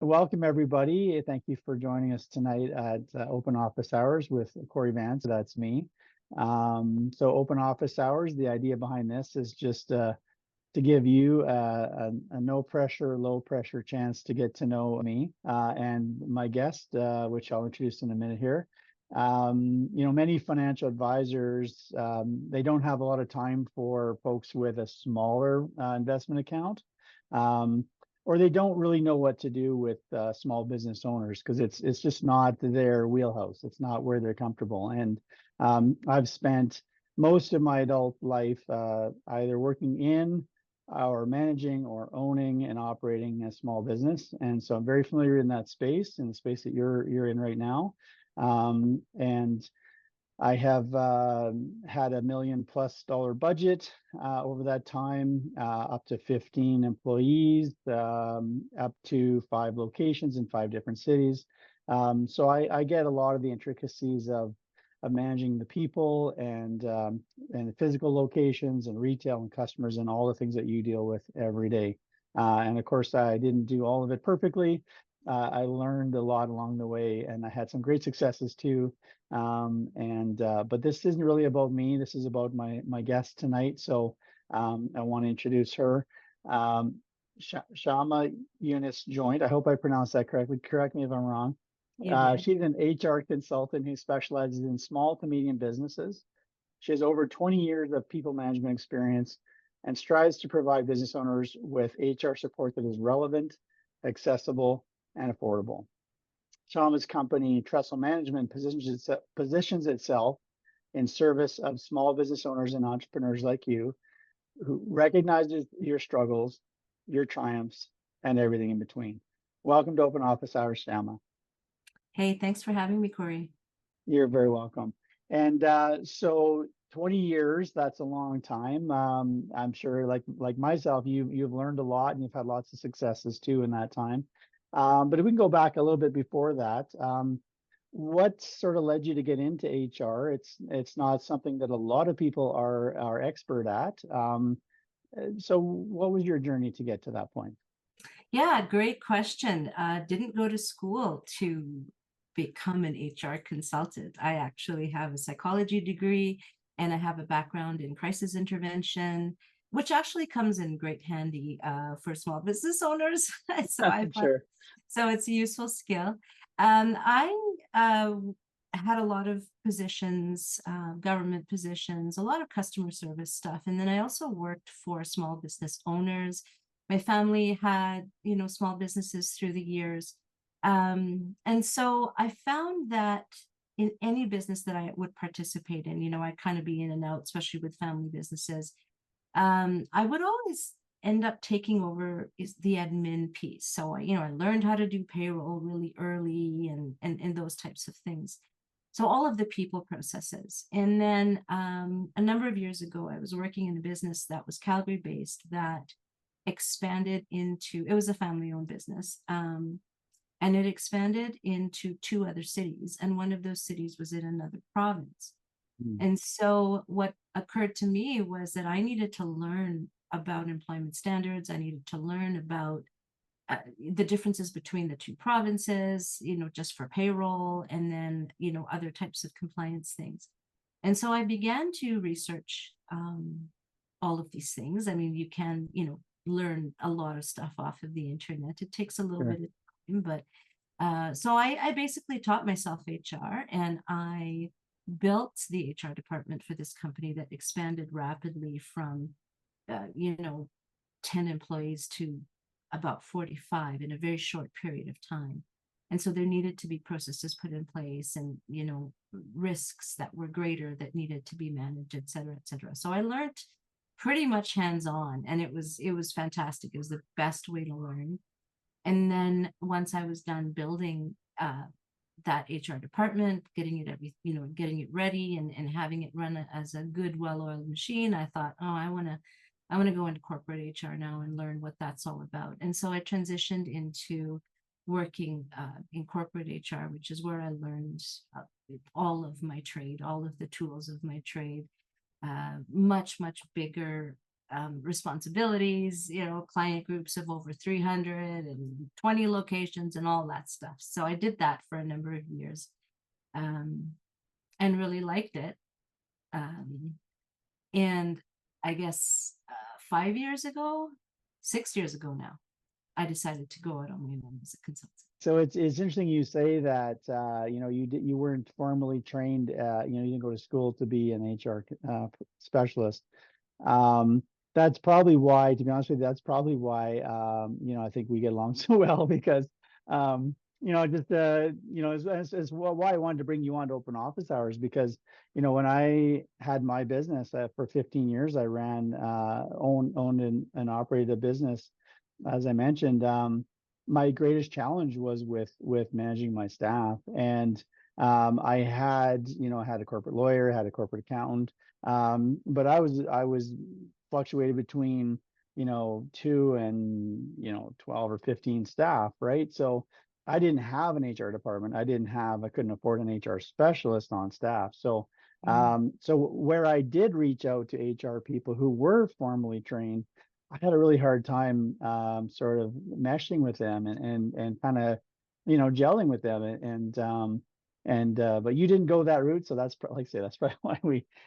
Welcome, everybody. Thank you for joining us tonight at Open Office Hours with Cory Vance. That's me. So, Open Office Hours, the idea behind this is just to give you a no pressure, low pressure chance to get to know me and my guest, which I'll introduce in a minute here. Many financial advisors, they don't have a lot of time for folks with a smaller investment account. Um, or they don't really know what to do with small business owners because it's just not their wheelhouse. It's not where they're comfortable. And I've spent most of my adult life either working in or managing or owning and operating a small business. And so I'm very familiar in that space, in the space that you're in right now. And I have had $1 million+ budget over that time, up to 15 employees, up to 5 locations in 5 different cities. So I get a lot of the intricacies of managing the people and the physical locations and retail and customers and all the things that you deal with every day. And of course, I didn't do all of it perfectly. I learned a lot along the way, and I had some great successes too. But this isn't really about me. This is about my guest tonight. So I want to introduce her, um, Shama Yunus-Joynt. I hope I pronounced that correctly. Correct me if I'm wrong. You did. She's an HR consultant who specializes in small to medium businesses. She has over 20 years of people management experience and strives to provide business owners with HR support that is relevant, accessible, and affordable. Shama's company, Trestle Management, positions itself in service of small business owners and entrepreneurs like you who recognizes your struggles, your triumphs, and everything in between. Welcome to Open Office Hours, Shama. Hey, thanks for having me, Cory. You're very welcome. And so 20 years, that's a long time. I'm sure like myself, you've learned a lot and you've had lots of successes too in that time. But if we can go back a little bit before that, what sort of led you to get into HR? It's not something that a lot of people are expert at. So what was your journey to get to that point? Yeah, great question. Didn't go to school to become an HR consultant. I actually have a psychology degree and I have a background in crisis intervention, which actually comes in great handy for small business owners. So I I'm find sure. so it's a useful skill. I had a lot of positions, government positions, a lot of customer service stuff. And then I also worked for small business owners. My family had, small businesses through the years. And so I found that in any business that I would participate in, I'd kind of be in and out, especially with family businesses. I would always end up taking over is the admin piece. So I learned how to do payroll really early and those types of things. So all of the people processes. And then a number of years ago, I was working in a business that was Calgary based that expanded into, it was a family owned business. And it expanded into 2 other cities. And one of those cities was in another province. Mm. And so what occurred to me was that I needed to learn about employment standards. I needed to learn about the differences between the 2 provinces, just for payroll and then, other types of compliance things. And so I began to research all of these things. I mean, you can, learn a lot of stuff off of the internet. It takes a little Sure. bit of time, but so I basically taught myself HR and I built the HR department for this company that expanded rapidly from, 10 employees to about 45 in a very short period of time. And so there needed to be processes put in place and, risks that were greater that needed to be managed, et cetera, et cetera. So I learned pretty much hands-on and it was fantastic. It was the best way to learn. And then once I was done building that HR department, getting it ready and having it run as a good, well-oiled machine, I thought, oh, I want to go into corporate HR now and learn what that's all about. And so I transitioned into working in corporate HR, which is where I learned all of my trade, all of the tools of my trade, much, much bigger responsibilities, client groups of over 320 locations and all that stuff. So I did that for a number of years, and really liked it. And I guess 6 years ago now, I decided to go out on my own as a consultant. So it's interesting you say that, you weren't formally trained, you didn't go to school to be an HR specialist. That's probably why, to be honest with you, that's probably why, I think we get along so well, because, as well, why I wanted to bring you on to Open Office Hours, because, when I had my business for 15 years, I ran, owned and operated a business, as I mentioned. My greatest challenge was with managing my staff, and I had a corporate lawyer, had a corporate accountant, but I was fluctuated between 2 and 12 or 15 staff, right? So I didn't have an HR department. I couldn't afford an HR specialist on staff. So so where I did reach out to HR people who were formally trained, I had a really hard time sort of meshing with them and kind of gelling with them, but you didn't go that route, so that's like I say, that's probably why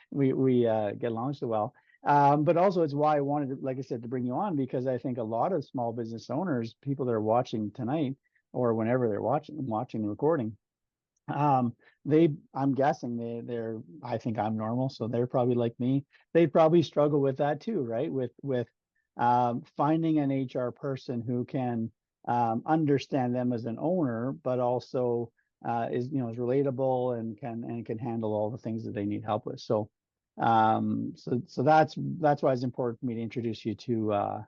we get along so well. But also it's why I wanted to, like I said, to bring you on, because I think a lot of small business owners, people that are watching tonight or whenever they're watching the recording, I'm guessing I think I'm normal, so they're probably like me. They probably struggle with that too, right? With finding an HR person who can understand them as an owner, but also is relatable and can handle all the things that they need help with. So so that's why it's important for me to introduce you to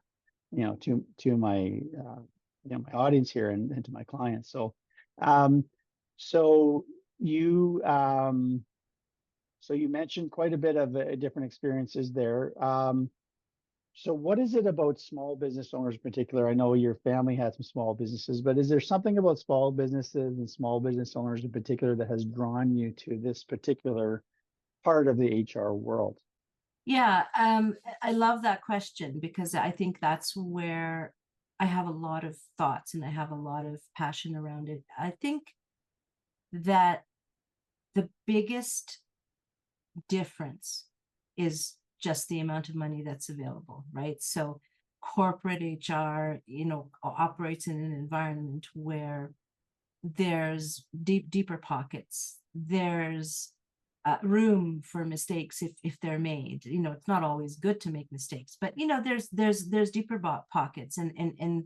to my my audience here and to my clients. So so you so you mentioned quite a bit of different experiences there. So what is it about small business owners in particular? I know your family had some small businesses, but is there something about small businesses and small business owners in particular that has drawn you to this particular part of the HR world? Yeah, I love that question, because I think that's where I have a lot of thoughts and I have a lot of passion around it. I think that the biggest difference is just the amount of money that's available, right? So corporate HR, operates in an environment where there's deeper pockets. There's room for mistakes if they're made. It's not always good to make mistakes, but there's deeper pockets and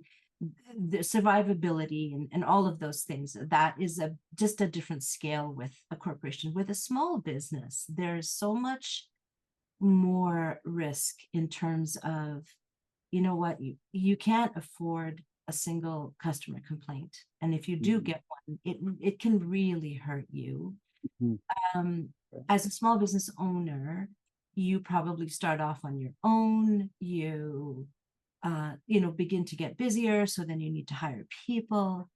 the survivability and all of those things. That is just a different scale with a corporation. With a small business, there's so much more risk in terms of, what, you can't afford a single customer complaint, and if you do get one, it can really hurt you. Mhm. As a small business owner, you probably start off on your own. You begin to get busier, so then you need to hire people,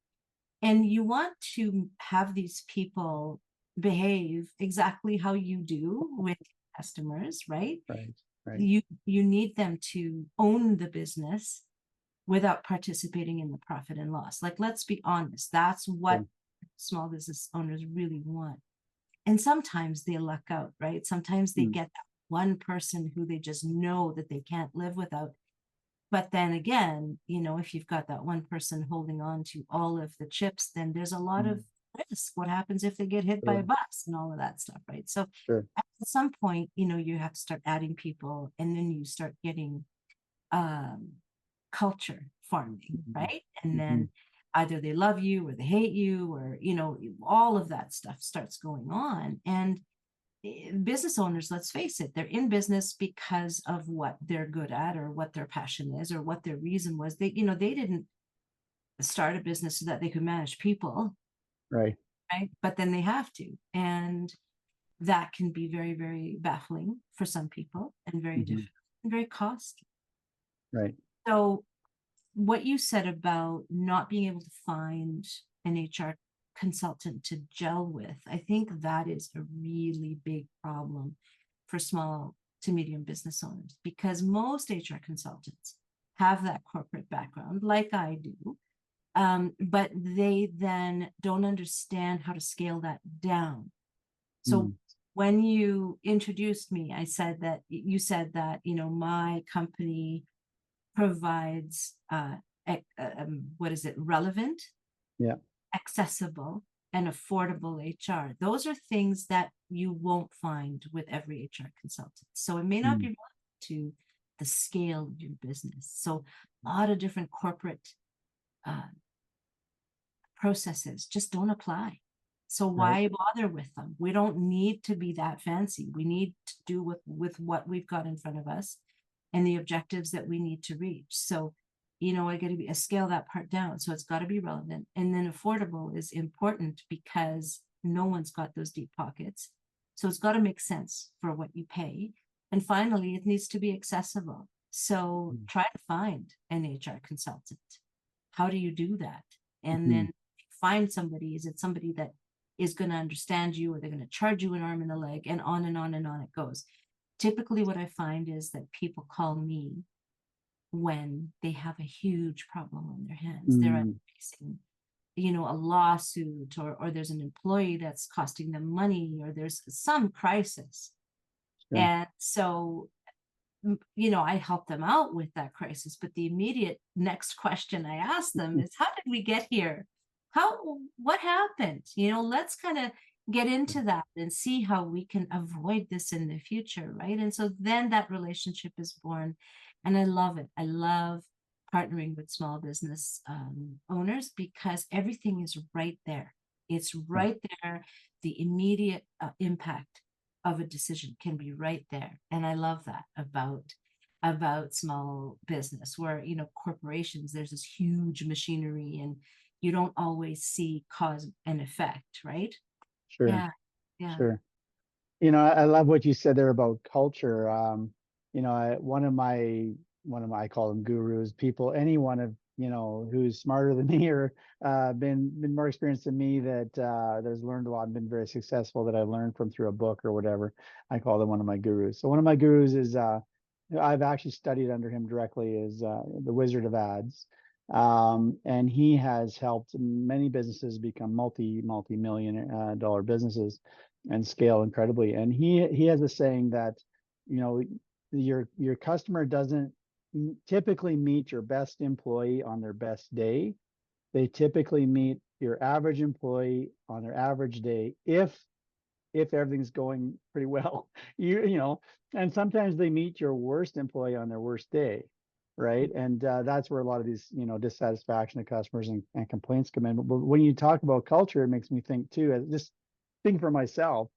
and you want to have these people behave exactly how you do with customers, right? Right, right. You need them to own the business without participating in the profit and loss. Like, let's be honest, that's what Sure. small business owners really want. And sometimes they luck out, right? Sometimes they Mm. get that one person who they just know that they can't live without. But then again, if you've got that one person holding on to all of the chips, then there's a lot of risk. What happens if they get hit by a Sure, bus and all of that stuff, right? So sure. at some point, you have to start adding people, and then you start getting culture forming, Mhm. right? And Mhm. then either they love you or they hate you, or all of that stuff starts going on. And business owners, let's face it, they're in business because of what they're good at, or what their passion is, or what their reason was. They didn't start a business so that they could manage people, Right. right? But then they have to, and that can be very, very baffling for some people, and very Mhm. difficult and very costly. Right. So what you said about not being able to find an HR consultant to gel with, I think that is a really big problem for small to medium business owners, because most HR consultants have that corporate background, like I do, but they then don't understand how to scale that down. So when you introduced me, I said that you said that, you know, my company provides what is it, relevant, Yeah. accessible, and affordable HR. Those are things that you won't find with every HR consultant. So it may not be relevant to the scale of your business. So a lot of different corporate processes just don't apply. So why bother with them? We don't need to be that fancy. We need to do with what we've got in front of us and the objectives that we need to reach. So, you know, I got to scale that part down. So it's got to be relevant. And then affordable is important because no one's got those deep pockets. So it's got to make sense for what you pay. And finally, it needs to be accessible. So try to find an HR consultant. How do you do that? And then find somebody. Is it somebody that is going to understand you, or they're going to charge you an arm and a leg, and on and on and on it goes. Typically what I find is that people call me when they have a huge problem on their hands. They're facing, you know, a lawsuit, or there's an employee that's costing them money, or there's some crisis. And so, you know, I help them out with that crisis, but the immediate next question I ask them is, how did we get here? What happened? You know, let's kind of get into that and see how we can avoid this in the future, right? And so then that relationship is born, and I love it. I love partnering with small business owners, because everything is right there. It's right there. The immediate impact of a decision can be right there, and I love that about small business, where, you know, corporations, there's this huge machinery, and you don't always see cause and effect, right? Sure. Yeah. Sure. You know, I love what you said there about culture. You know, one of my, I call them gurus, people, anyone of, you know, who's smarter than me, or been more experienced than me, that has learned a lot and been very successful, that I learned from through a book or whatever. I call them one of my gurus. So one of my gurus is, I've actually studied under him directly, is the Wizard of Ads. And he has helped many businesses become multi-million dollar businesses and scale incredibly. And he has a saying that, you know, your customer doesn't typically meet your best employee on their best day. They typically meet your average employee on their average day, if everything's going pretty well. You know, and sometimes they meet your worst employee on their worst day, right? And that's where a lot of these, you know, dissatisfaction of customers and complaints come in. But when you talk about culture, it makes me think too, just think for myself.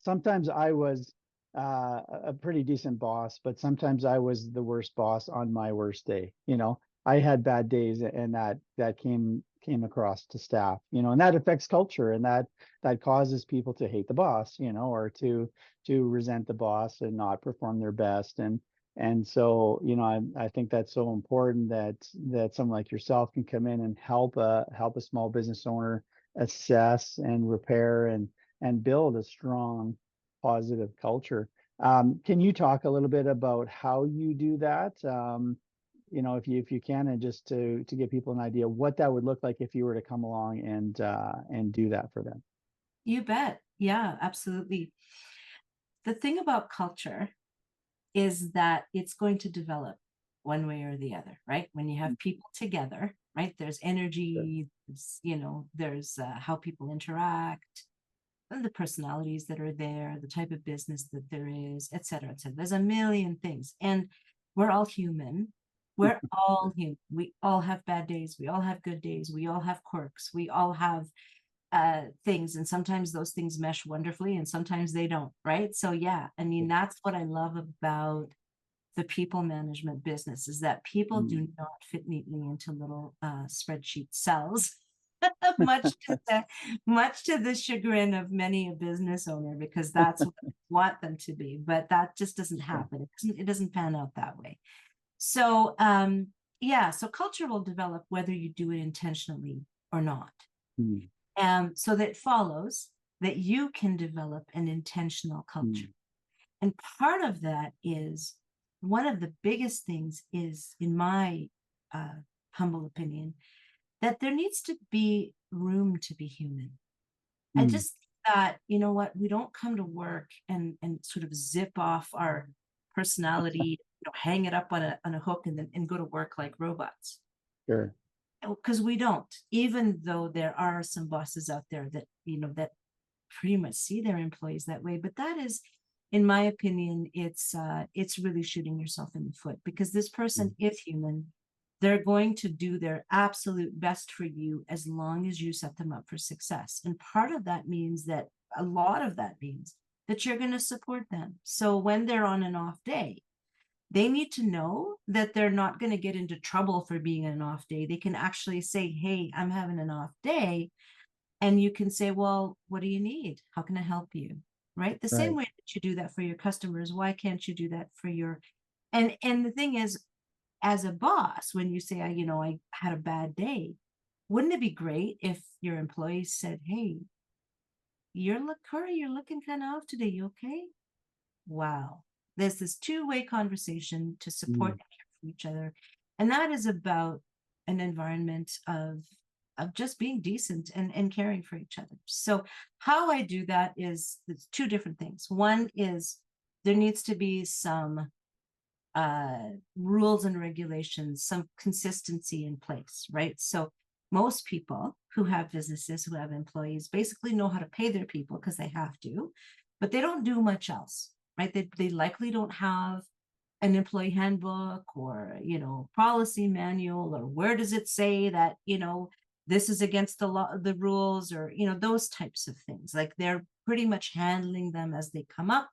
Sometimes I was a pretty decent boss, but sometimes I was the worst boss on my worst day. You know, I had bad days, and that came across to staff, you know, and that affects culture, and that causes people to hate the boss, you know, or to resent the boss and not perform their best. And so, you know, I think that's so important that someone like yourself can come in and help a small business owner assess and repair and build a strong, positive culture. Can you talk a little bit about how you do that? You know, if you can, and just to give people an idea what that would look like if you were to come along and do that for them. You bet. Yeah, absolutely. The thing about culture is that it's going to develop one way or the other, right? When you have people together, right? There's energy, you know, there's how people interact, and the personalities that are there, the type of business that there is, et cetera, et cetera. There's a million things, and we're all human. We're all human. We all have bad days. We all have good days. We all have quirks. We all have things, and sometimes those things mesh wonderfully, and sometimes they don't, right? So yeah, I mean, that's what I love about the people management business, is that people do not fit neatly into little spreadsheet cells. much to the chagrin of many a business owner, because that's what I want them to be, but that just doesn't happen. It doesn't pan out that way. So yeah, so culture will develop whether you do it intentionally or not. So that follows that you can develop an intentional culture. And part of that is, one of the biggest things is, in my humble opinion, that there needs to be room to be human. I Mm, just thought, you know what, we don't come to work and sort of zip off our personality, hang it up on a hook and then go to work like robots. sure. Because we don't, even though there are some bosses out there that, that pretty much see their employees that way. But that is, in my opinion, it's really shooting yourself in the foot, because this Mm, person is human. They're going to do their absolute best for you as long as you set them up for success. And part of that means that, a lot of that means that you're going to support them. So when they're on an off day, they need to know that they're not going to get into trouble for being an off day. They can actually say, hey, I'm having an off day. And you can say, well, what do you need? How can I help you? Right? The same right. way that you do that for your customers, why can't you do that for your, and the thing is, as a boss, when you say, I had a bad day, wouldn't it be great if your employees said, hey, Cory, you're looking kind of off today. You okay? Wow. There's this two-way conversation to support Mm, and care for each other. And that is about an environment of just being decent and caring for each other. So how I do that is, there's two different things. One is, there needs to be some rules and regulations, some consistency in place, right? So most people who have businesses, who have employees, basically know how to pay their people because they have to, but they don't do much else, right? They likely don't have an employee handbook, or, policy manual, or where does it say that, this is against the law, the rules, or, those types of things. Like, they're pretty much handling them as they come up.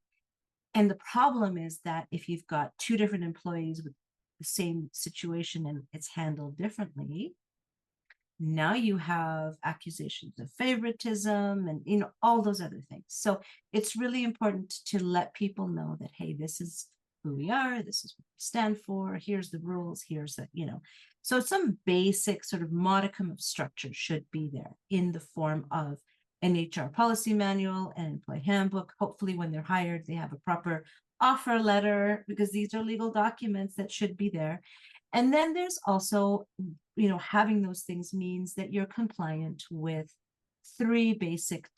And the problem is that if you've got two different employees with the same situation and it's handled differently, now you have accusations of favoritism and, all those other things. So it's really important to let people know that, hey, this is who we are, this is what we stand for, here's the rules, here's the, so some basic sort of modicum of structure should be there in the form of an HR policy manual, an employee handbook. Hopefully when they're hired, they have a proper offer letter, because these are legal documents that should be there. And then there's also, having those things means that you're compliant with three basic,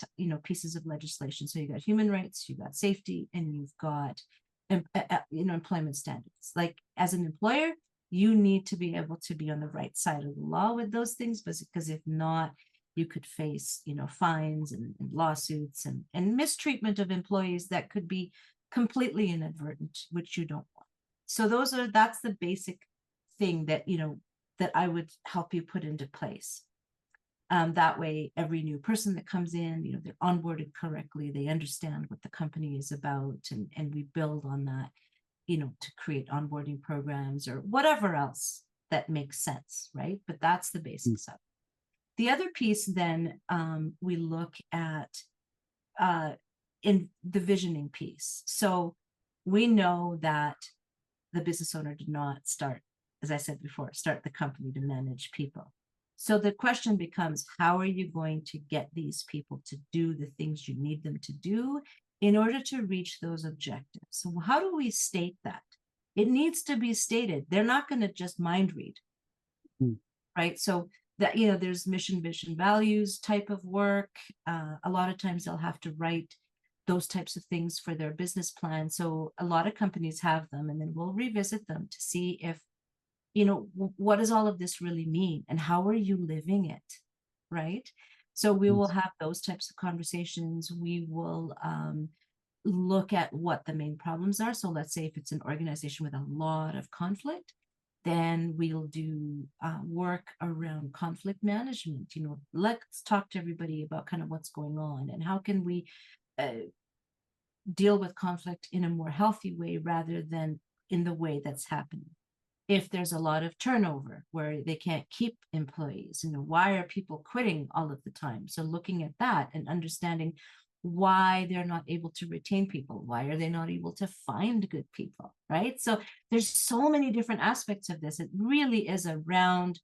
pieces of legislation. So you got human rights, you've got safety, and you've got, employment standards. Like, as an employer, you need to be able to be on the right side of the law with those things, because if not, you could face, fines and lawsuits and mistreatment of employees that could be completely inadvertent, which you don't want. So that's the basic thing that, that I would help you put into place. That way, every new person that comes in, they're onboarded correctly, they understand what the company is about, and we build on that, to create onboarding programs or whatever else that makes sense, right? But that's the mm, basics of it. The other piece then, we look at in the visioning piece. So we know that the business owner did not start, as I said before, start the company to manage people. So the question becomes, how are you going to get these people to do the things you need them to do in order to reach those objectives? So how do we state that? It needs to be stated. They're not going to just mind read, mm, right? So that, there's mission, vision, values type of work. A lot of times they'll have to write those types of things for their business plan. So a lot of companies have them, and then we'll revisit them to see if, what does all of this really mean and how are you living it, right? So we will yes, have those types of conversations. We will look at what the main problems are. So let's say if it's an organization with a lot of conflict, then we'll do work around conflict management. Let's talk to everybody about kind of what's going on and how can we deal with conflict in a more healthy way rather than in the way that's happening. If there's a lot of turnover where they can't keep employees, why are people quitting all of the time? So looking at that and understanding why they're not able to retain people, why are they not able to find good people, right? So there's so many different aspects of this. It really is a round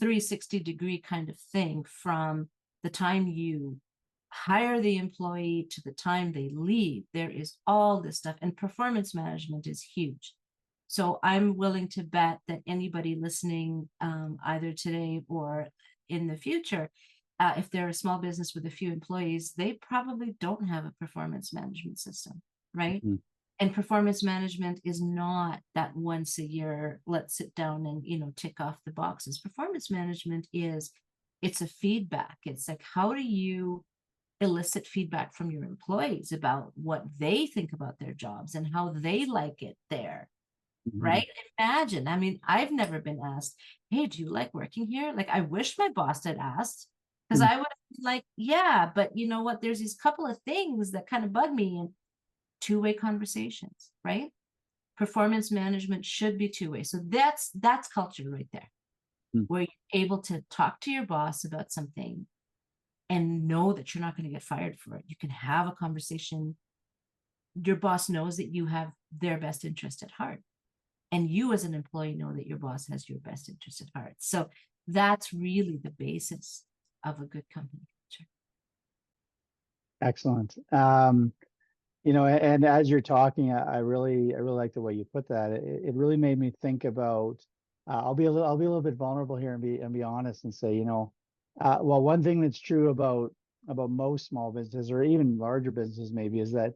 360-degree kind of thing, from the time you hire the employee to the time they leave. There is all this stuff, and performance management is huge. So I'm willing to bet that anybody listening, either today or in the future, if they're a small business with a few employees, they probably don't have a performance management system, right? Mhm. And performance management is not that once a year, let's sit down and, tick off the boxes. Performance management it's a feedback. It's like, how do you elicit feedback from your employees about what they think about their jobs and how they like it there, Mhm. right? Imagine, I mean, I've never been asked, hey, do you like working here? Like, I wish my boss had asked, because Mhm. I would have been like, yeah, but you know what? There's these couple of things that kind of bug me, and two-way conversations, right? Performance management should be two-way. So that's culture right there, Mhm. where you're able to talk to your boss about something and know that you're not going to get fired for it. You can have a conversation. Your boss knows that you have their best interest at heart. And you as an employee know that your boss has your best interest at heart. So that's really the basis of a good company culture. Excellent. And as you're talking, I really like the way you put that. It really made me think about. I'll be a little bit vulnerable here and be honest and say, well, one thing that's true about most small businesses or even larger businesses maybe is that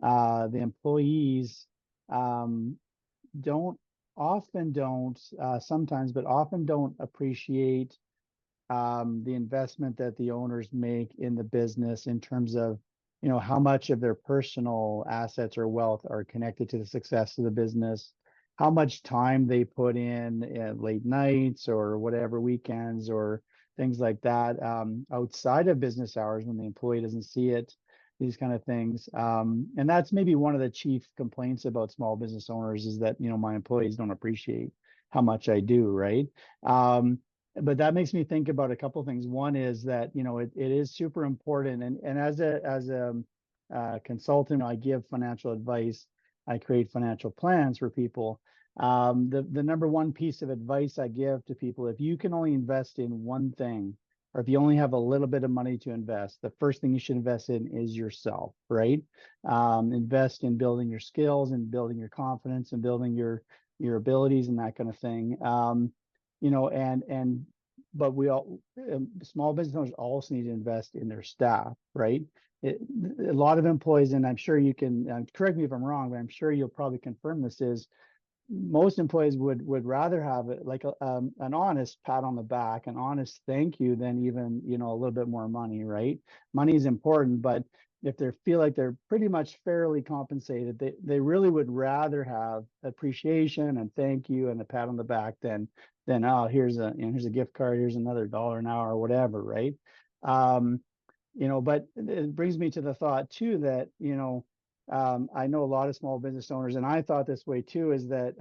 the employees um, don't don't sometimes, but often don't appreciate the investment that the owners make in the business in terms of, how much of their personal assets or wealth are connected to the success of the business, how much time they put in late nights or whatever weekends or things like that outside of business hours when the employee doesn't see it, these kind of things. And that's maybe one of the chief complaints about small business owners is that, my employees don't appreciate how much I do, right? But that makes me think about a couple of things. One is that it is super important, and as a consultant, I give financial advice. I create financial plans for people. The number one piece of advice I give to people: if you can only invest in one thing, or if you only have a little bit of money to invest, the first thing you should invest in is yourself, right? Invest in building your skills and building your confidence and building your abilities and that kind of thing. And but we all small business owners also need to invest in their staff, right? it, a lot of employees, and I'm sure you can correct me if I'm wrong, but I'm sure you'll probably confirm this, is most employees would rather have it like an honest pat on the back, an honest thank you, than even a little bit more money, right? Money is important, but if they feel like they're pretty much fairly compensated, they really would rather have appreciation and thank you and a pat on the back than oh, here's a gift card, here's another dollar an hour or whatever, right? um but it brings me to the thought too that I know a lot of small business owners, and I thought this way too, is that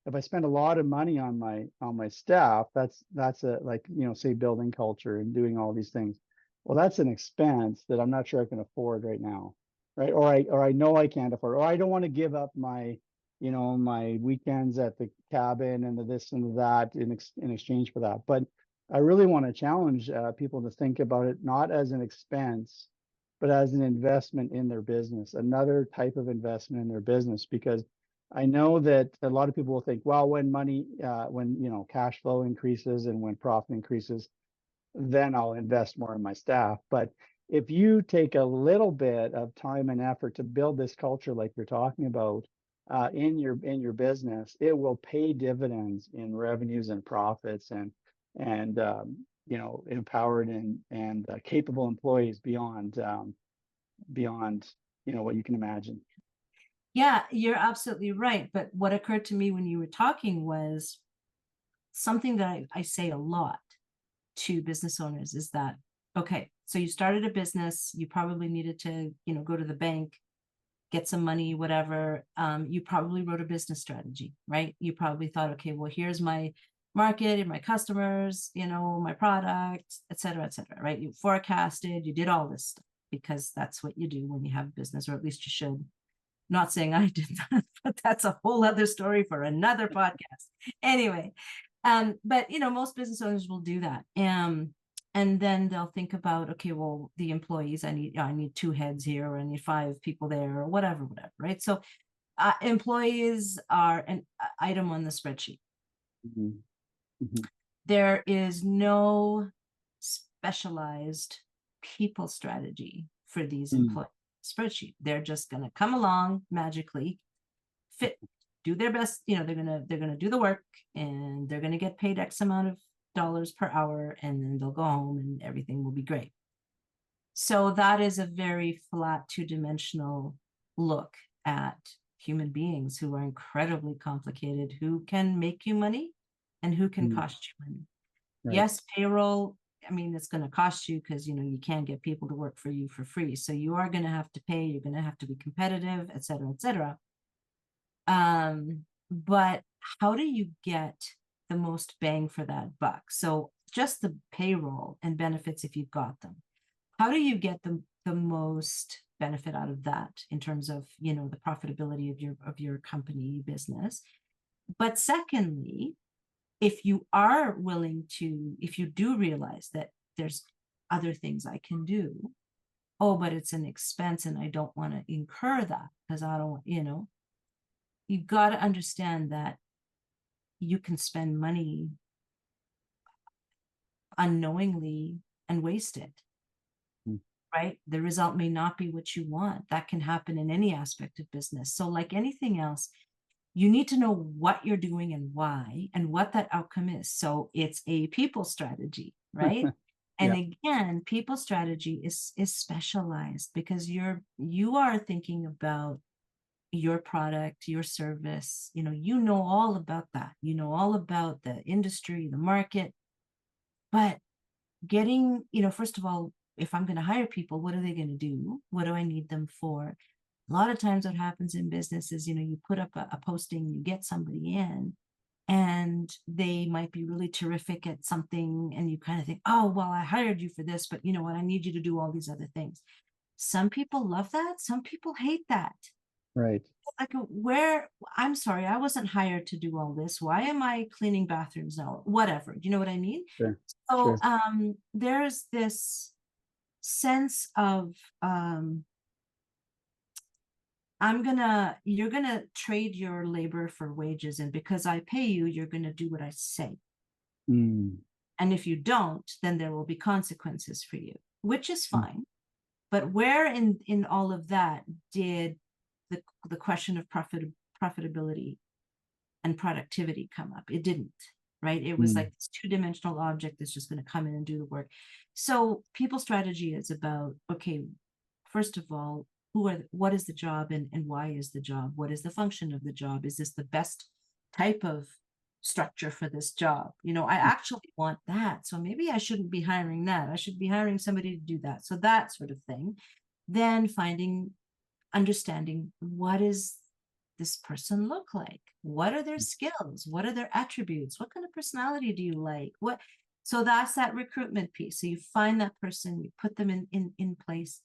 if I spend a lot of money on my staff, that's a, like, say, building culture and doing all these things. Well, that's an expense that I'm not sure I can afford right now, right? Or I know I can't afford, or I don't want to give up my weekends at the cabin and the this and the that in exchange for that. But I really want to challenge people to think about it not as an expense, but as an investment in their business, another type of investment in their business. Because I know that a lot of people will think, well, when cash flow increases and when profit increases, then I'll invest more in my staff. But if you take a little bit of time and effort to build this culture like you're talking about in your business, it will pay dividends in revenues and profits and empowered and capable employees beyond what you can imagine. Yeah, you're absolutely right. But what occurred to me when you were talking was something that I say a lot to business owners is that, okay, so you started a business, you probably needed to, go to the bank, get some money, whatever. You probably wrote a business strategy, right? You probably thought, okay, well, here's my market and my customers, my product, et cetera, right? You forecasted, you did all this stuff because that's what you do when you have a business, or at least you should. Not saying I did that, but that's a whole other story for another podcast. Anyway, but most business owners will do that. And then they'll think about, okay, well, the employees, I need 2 heads here, or I need 5 people there, or whatever, right? So employees are an item on the spreadsheet. Mhm. Mhm. There is no specialized people strategy for these Mm. employee spreadsheet. They're just going to come along magically, fit, do their best. They're gonna do the work, and they're gonna get paid X amount of dollars per hour, and then they'll go home and everything will be great. So that is a very flat, two-dimensional look at human beings who are incredibly complicated, who can make you money and who can Mm. cost you money. Right. Yes, payroll, I mean, it's going to cost you, because you can't get people to work for you for free. So you are going to have to pay, you're going to have to be competitive, et cetera, et cetera. But how do you get the most bang for that buck? So just the payroll and benefits, if you've got them, how do you get the most benefit out of that in terms of, the profitability of your company business? But secondly, if you are willing to, if you do realize that there's other things I can do, oh, but it's an expense and I don't want to incur that, because I don't, you've got to understand that you can spend money unknowingly and waste it. Mm. Right? The result may not be what you want. That can happen in any aspect of business. So, like anything else, you need to know what you're doing and why, and what that outcome is. So it's a people strategy, right? And Yeah. again, people strategy is specialized, because you are thinking about your product, your service. You know all about that. You know all about the industry, the market. But getting, first of all, if I'm going to hire people, what are they going to do? What do I need them for? A lot of times what happens in business is, you put up a posting, you get somebody in, and they might be really terrific at something, and you kind of think, oh, well, I hired you for this, but you know what? I need you to do all these other things. Some people love that. Some people hate that. Right. Like, I'm sorry, I wasn't hired to do all this. Why am I cleaning bathrooms now? Whatever. Do you know what I mean? Sure. So Sure. there's this sense of you're gonna trade your labor for wages, and because I pay you, you're gonna do what I say. Mm. And if you don't, then there will be consequences for you, which is Mm. fine. But where in all of that did the question of profitability and productivity come up? It didn't, right? It was Mm. like this two-dimensional object that's just going to come in and do the work. So people strategy is about, okay, first of all, what is the job, and why is the job? What is the function of the job? Is this the best type of structure for this job? I actually want that. So maybe I shouldn't be hiring that. I should be hiring somebody to do that. So that sort of thing. Then understanding, what is this person look like? What are their skills? What are their attributes? What kind of personality do you like? So that's that recruitment piece. So you find that person, you put them in place.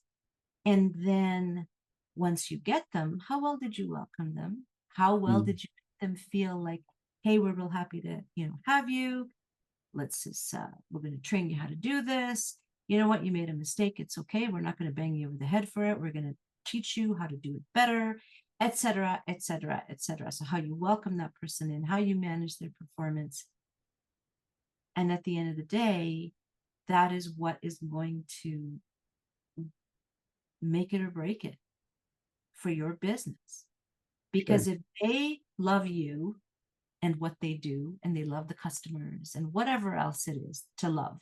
And then once you get them, how well did you welcome them? How well Mm. did you make them feel like, hey, we're real happy to, have you. Let's just, we're going to train you how to do this. You know what? You made a mistake. It's okay. We're not going to bang you over the head for it. We're going to teach you how to do it better, et cetera, et cetera, et cetera. So how you welcome that person in, how you manage their performance. And at the end of the day, that is what is going to make it or break it for your business. Sure. Because if they love you and what they do, and they love the customers and whatever else it is to love,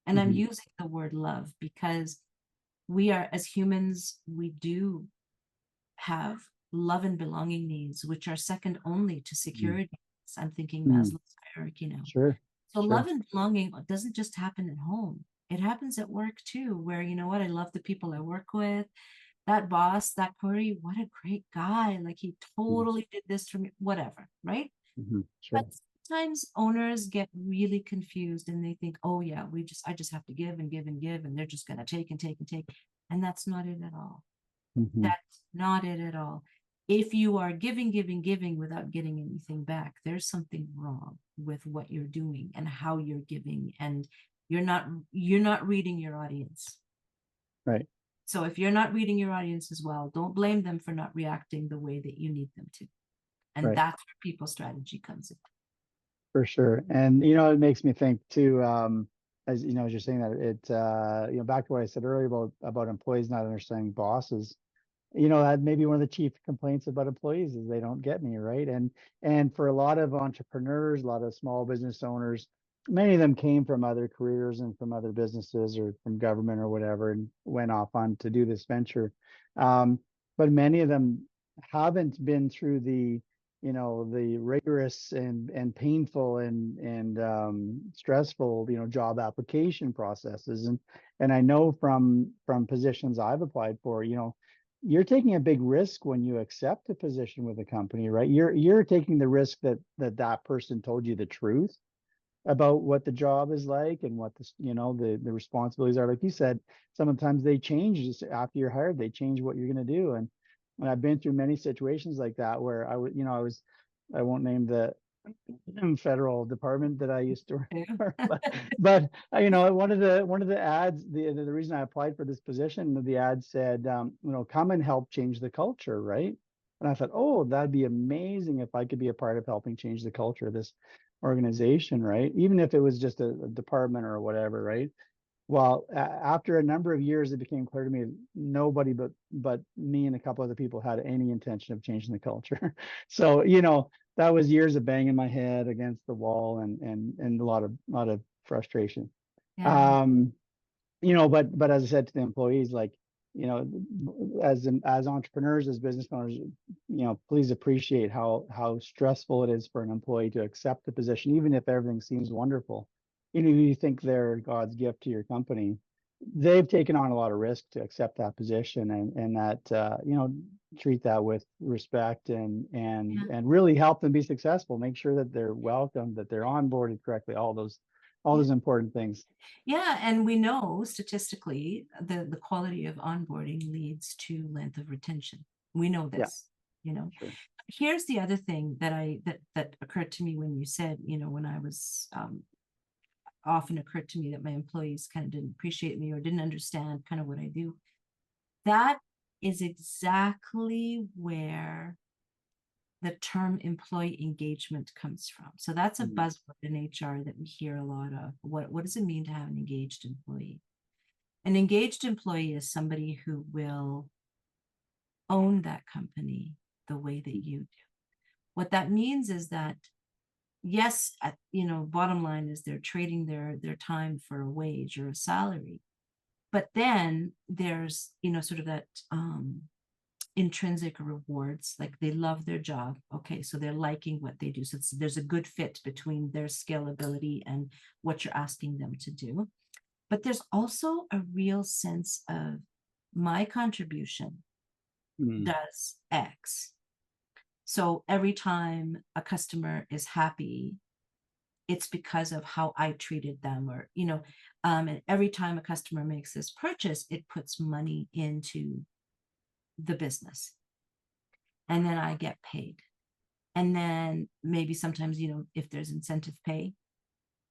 and I'm Mhm. using the word love because we are, as humans, we do have love and belonging needs, which are second only to Mm. security. I'm thinking Mm. Maslow's hierarchy now. Sure. So Sure. love and belonging doesn't just happen at home. It happens at work too, where, you know what, I love the people I work with. That boss, that Cory, what a great guy. Like, he Mm. totally did this for me, whatever, right? Mhm. But Sure. sometimes owners get really confused, and they think, oh yeah, I just have to give and give and give, and they're just going to take and take and take. And that's not it at all. Mhm. That's not it at all. If you are giving, giving, giving without getting anything back, there's something wrong with what you're doing and how you're giving, and you're not reading your audience. Right. So if you're not reading your audience as well, don't blame them for not reacting the way that you need them to. And Right. that's where people strategy comes in. For sure. And, it makes me think too, as as you're saying that back to what I said earlier about employees not understanding bosses, that may be one of the chief complaints about employees is they don't get me, right? And for a lot of entrepreneurs, a lot of small business owners, many of them came from other careers and from other businesses or from government or whatever, and went off on to do this venture. Um, but many of them haven't been through the rigorous and painful and stressful, job application processes. And I know from positions I've applied for, you're taking a big risk when you accept a position with a company, right? You're taking the risk that person told you the truth about what the job is like and what the responsibilities are. Like you said, sometimes they change just after you're hired. They change what you're going to do, and I've been through many situations like that where I won't name the federal department that I used to work Yeah. for, but one of the ads, the reason I applied for this position, the ad said, come and help change the culture, right? And I thought, oh, that'd be amazing if I could be a part of helping change the culture of this organization, right? Even if it was just a department or whatever, right? Well, after a number of years, it became clear to me nobody but me and a couple other people had any intention of changing the culture. So, that was years of banging my head against the wall and a lot of frustration. Yeah. Um, but as I said to the employees, like, as entrepreneurs, as business owners, please appreciate how stressful it is for an employee to accept the position, even if everything seems wonderful. You think they're God's gift to your company. They've taken on a lot of risk to accept that position, and that treat that with respect and really help them be successful. Make sure that they're welcome, that they're onboarded correctly, all those important things. Yeah, and we know statistically the quality of onboarding leads to length of retention. We know Yeah, this, you know. sure. Here's the other thing that occurred to me when you said, when I was often occurred to me that my employees kind of didn't appreciate me or didn't understand kind of what I do. That is exactly where the term employee engagement comes from. So that's a Mhm. buzzword in HR that we hear a lot of. What does it mean to have an engaged employee? An engaged employee is somebody who will own that company the way that you do. What that means is that, yes, bottom line is they're trading their time for a wage or a salary. But then there's, sort of that intrinsic rewards, like they love their job. Okay, so they're liking what they do. So there's a good fit between their skill ability and what you're asking them to do. But there's also a real sense of my contribution Mhm. does X. So every time a customer is happy, it's because of how I treated them, or, and every time a customer makes this purchase, it puts money into the business. And then I get paid. And then maybe sometimes, if there's incentive pay,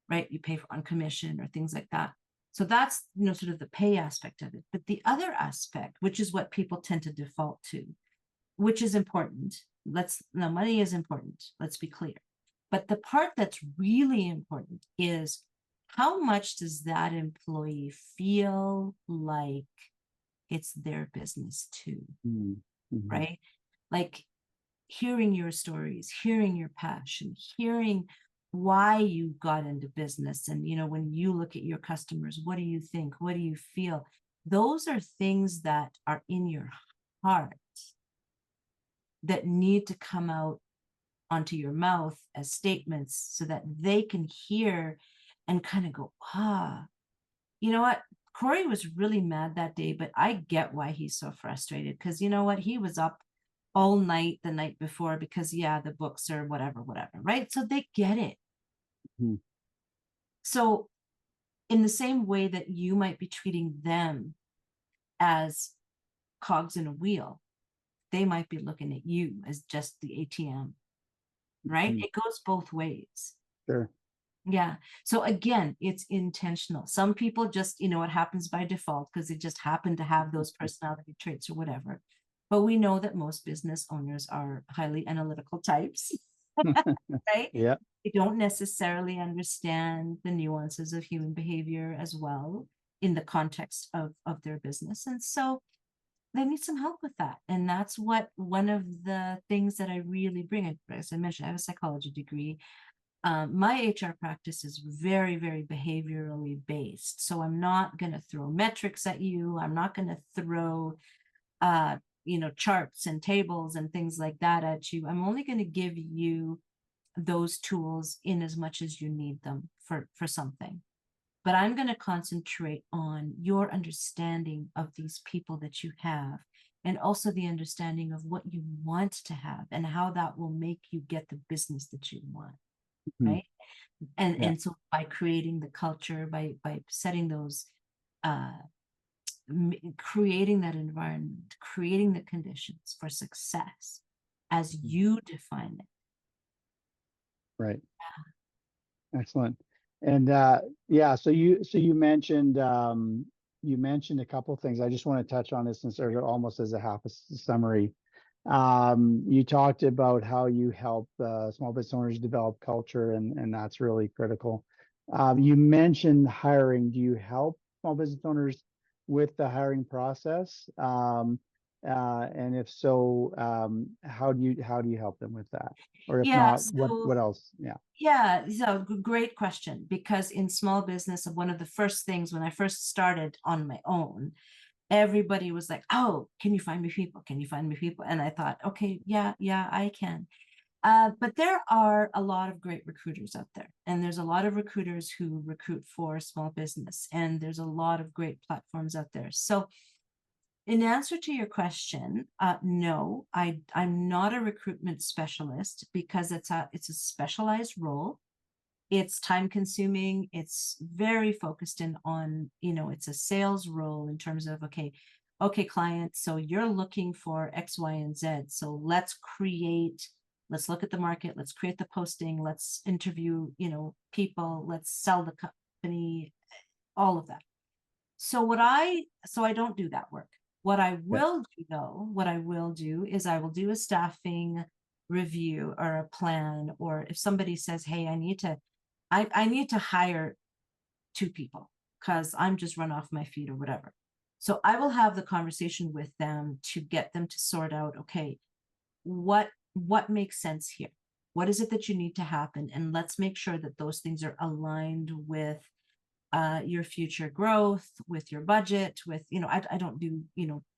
right, you pay for on commission or things like that. So that's, sort of the pay aspect of it. But the other aspect, which is what people tend to default to, which is important. Money is important. Let's be clear. But the part that's really important is how much does that employee feel like it's their business too, Mhm. Mhm. right? Like hearing your stories, hearing your passion, hearing why you got into business. And, when you look at your customers, what do you think? What do you feel? Those are things that are in your heart that need to come out onto your mouth as statements so that they can hear and kind of go, you know what? Cory was really mad that day, but I get why he's so frustrated, because you know what? He was up all night the night before because, yeah, the books or whatever, right? So they get it. Mhm. So, in the same way that you might be treating them as cogs in a wheel, they might be looking at you as just the ATM, right? Mhm. It goes both ways. Sure. Yeah. So again, it's intentional. Some people just, it happens by default because they just happen to have those personality traits or whatever. But we know that most business owners are highly analytical types, right? Yeah. They don't necessarily understand the nuances of human behavior as well in the context of their business. And so they need some help with that. And that's what one of the things that I really bring. As I mentioned, I have a psychology degree. My HR practice is very, very behaviorally based. So I'm not going to throw metrics at you. I'm not going to throw, charts and tables and things like that at you. I'm only going to give you those tools in as much as you need them for something. But I'm going to concentrate on your understanding of these people that you have, and also the understanding of what you want to have and how that will make you get the business that you want. Mhm. Right. And Yeah. so by creating the culture, by setting those, creating that environment, creating the conditions for success as you define it. Right. Excellent. And yeah, so you mentioned a couple things. I just want to touch on this since there's almost as a half a summary. You talked about how you help small business owners develop culture, and that's really critical. You mentioned hiring. Do you help small business owners with the hiring process? And if so, how do you help them with that? Or if Yeah. not, So what else? Yeah. yeah, so great question. Because in small business, one of the first things when I first started on my own, everybody was like, "Oh, can you find me people? Can you find me people?" And I thought, okay, yeah, I can. But there are a lot of great recruiters out there, and there's a lot of recruiters who recruit for small business, and there's a lot of great platforms out there. So in answer to your question, no, I'm not a recruitment specialist because it's a specialized role. It's time consuming. It's very focused in on, it's a sales role in terms of, okay, client, so you're looking for X, Y, and Z. So let's look at the market, let's create the posting, let's interview, people, let's sell the company, all of that. So I don't do that work. What I Yeah. will do though, what I will do is I will do a staffing review or a plan, or if somebody says, hey, I need to hire 2 people because I'm just run off my feet or whatever. So I will have the conversation with them to get them to sort out, okay, what makes sense here? What is it that you need to happen? And let's make sure that those things are aligned with your future growth, with your budget, with, I don't do,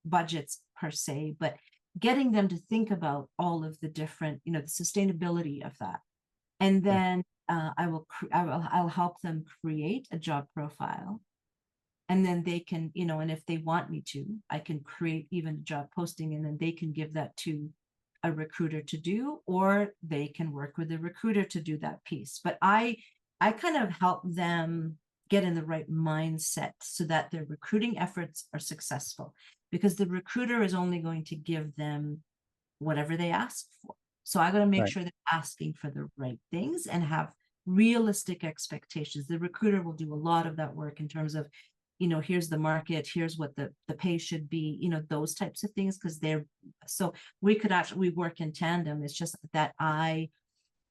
budgets per se, but getting them to think about all of the different, the sustainability of that. And Okay. then I'll help them create a job profile. And then they can, and if they want me to, I can create even a job posting, and then they can give that to a recruiter to do, or they can work with a recruiter to do that piece. But I kind of help them get in the right mindset so that their recruiting efforts are successful, because the recruiter is only going to give them whatever they ask for. So I got to make Right. sure they're asking for the right things and have realistic expectations. The recruiter will do a lot of that work in terms of, here's the market, here's what the pay should be, those types of things, because so we work in tandem. It's just that I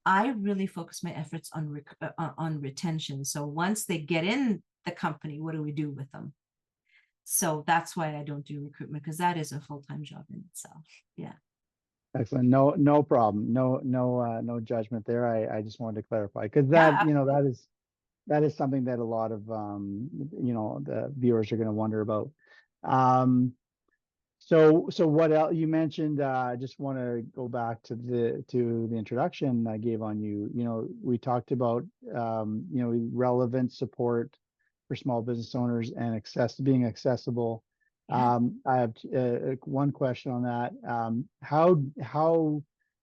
really focus my efforts on retention. So once they get in the company, what do we do with them? So that's why I don't do recruitment, because that is a full-time job in itself. Yeah. Excellent. No problem. No judgment there. I just wanted to clarify because Yeah. that is something that a lot of the viewers are going to wonder about. Um, so what else you mentioned? I just want to go back to the introduction I gave on you. We talked about relevant support for small business owners and being accessible. Yeah. I have one question on that.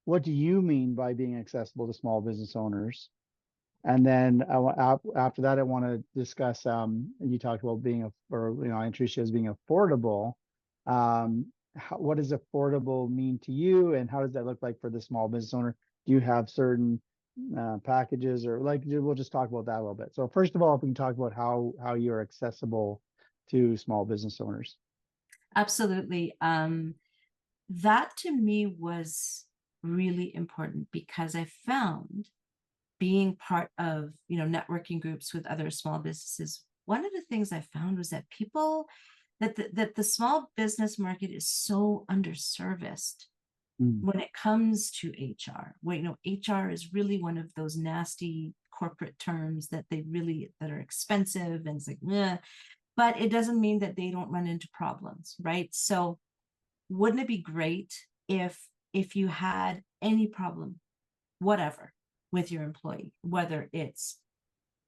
What do you mean by being accessible to small business owners? And then after that, I want to discuss. You talked about I introduced you as being affordable. What does affordable mean to you, and how does that look like for the small business owner? Do you have certain packages, or like we'll just talk about that a little bit. So first of all, if we can talk about how you're accessible to small business owners. Absolutely. That to me was really important because I found being part of, networking groups with other small businesses, one of the things I found was that that the small business market is so underserviced Mm. when it comes to HR. HR is really one of those nasty corporate terms that are expensive, and it's like, meh, but it doesn't mean that they don't run into problems, right? So wouldn't it be great if you had any problem, whatever, with your employee, whether it's,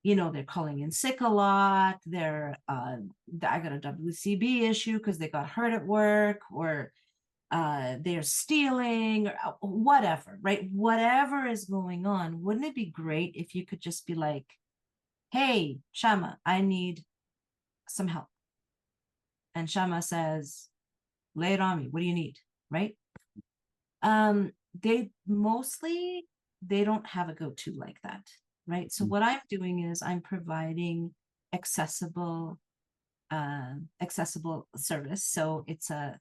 they're calling in sick a lot, I got a WCB issue because they got hurt at work, or they're stealing, or whatever, right? Whatever is going on, wouldn't it be great if you could just be like, hey, Shama, I need some help. And Shama says, lay it on me. What do you need? Right? Um, they don't have a go-to like that, right? So what I'm doing is I'm providing accessible accessible service. So it's the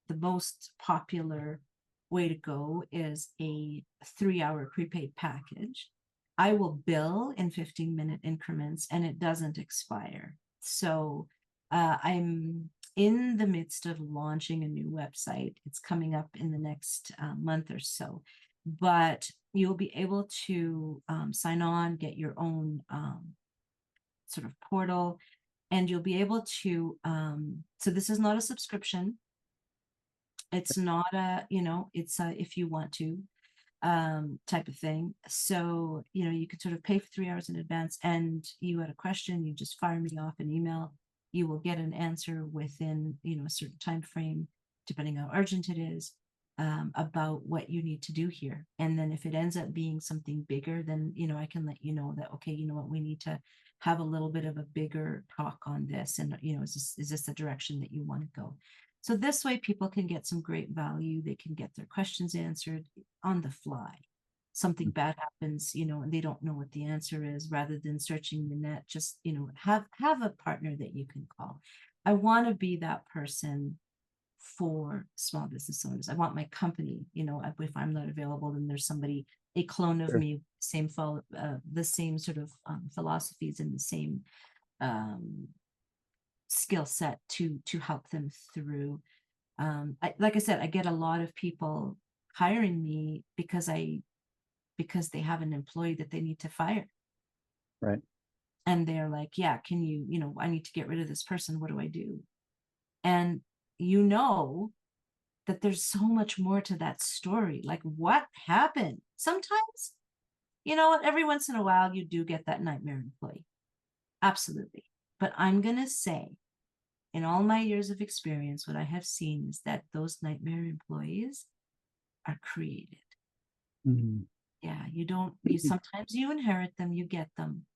most popular way to go is a 3-hour prepaid package. I will bill in 15-minute increments, and it doesn't expire. So I'm in the midst of launching a new website. It's coming up in the next month or so, but you'll be able to sign on, get your own sort of portal, and you'll be able to, so this is not a subscription. It's not it's a if you want to type of thing. So, you could sort of pay for 3 hours in advance, and you had a question, you just fire me off an email. You will get an answer within, a certain time frame, depending how urgent it is, about what you need to do here. And then if it ends up being something bigger, then, I can let you know that, okay, you know what, we need to have a little bit of a bigger talk on this. And, is this the direction that you want to go? So this way people can get some great value. They can get their questions answered on the fly. Something bad happens, and they don't know what the answer is. Rather than searching the net, just, have a partner that you can call. I want to be that person for small business owners. I want my company, if I'm not available, then there's somebody, a clone of Sure. me, the same sort of philosophies and the same skill set to help them through. Like I said, I get a lot of people hiring me because they have an employee that they need to fire, Right. and they're like, yeah, can you, I need to get rid of this person, what do I do? And that there's so much more to that story. Like, what happened? Sometimes, every once in a while you do get that nightmare employee, absolutely. But I'm gonna say, in all my years of experience, what I have seen is that those nightmare employees are created. Mhm. Yeah, sometimes you inherit them, you get them,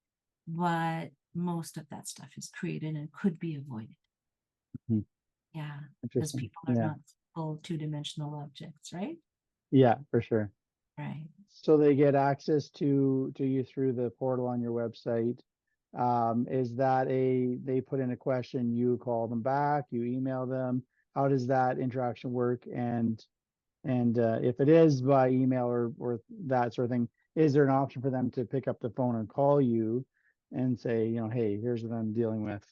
but most of that stuff is created and could be avoided. Mhm. Yeah, because Interesting. people are Yeah. not full two-dimensional objects, right? Yeah, for sure. Right. So they get access to you through the portal on your website. Is that they put in a question, you call them back, you email them? How does that interaction work? And if it is by email or that sort of thing, is there an option for them to pick up the phone and call you and say, hey, here's what I'm dealing with?